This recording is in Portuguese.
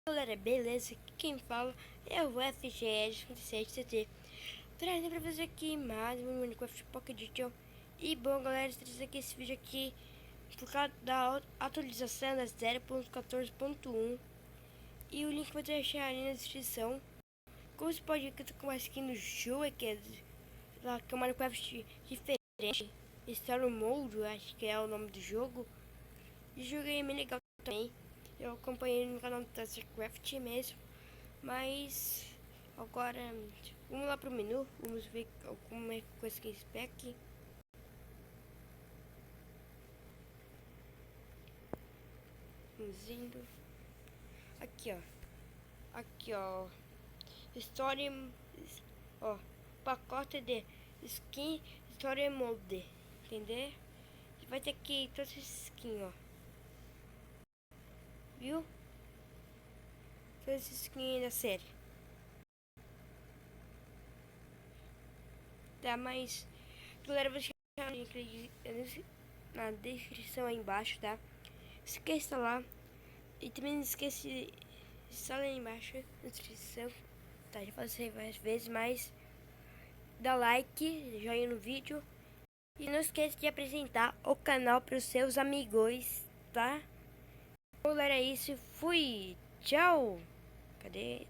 Galera, beleza? Aqui quem fala é o FGS57CT, trazendo pra vocês aqui mais um Minecraft Pocket Edition. E bom, galera, trazendo aqui esse vídeo aqui por causa da atualização da 0.14.1, e o link vou deixar ali na descrição. Como você pode ver que eu tô com uma skin no jogo, que é um Minecraft diferente, Story Mode, acho que é o nome do jogo. E o jogo é bem legal também. Eu acompanhei no canal do TazerCraft mesmo. Mas agora vamos lá pro menu. Vamos ver como é com esse spec. Vamos indo. Aqui ó. Aqui ó. Story. Ó. Pacote de skin Story Mode. Entender? Vai ter aqui todas essas skins, ó. Viu? Todas essas skins da série. Tá, mas galera, vou deixar o link na descrição aí embaixo, tá? Esqueça lá. E também não esqueça de instalar aí embaixo na descrição, tá? Já falei várias vezes, mas dá like, joinha no vídeo. E não esqueça de apresentar o canal para os seus amigos, tá? Bom, galera, é isso. Fui. Tchau. Cadê?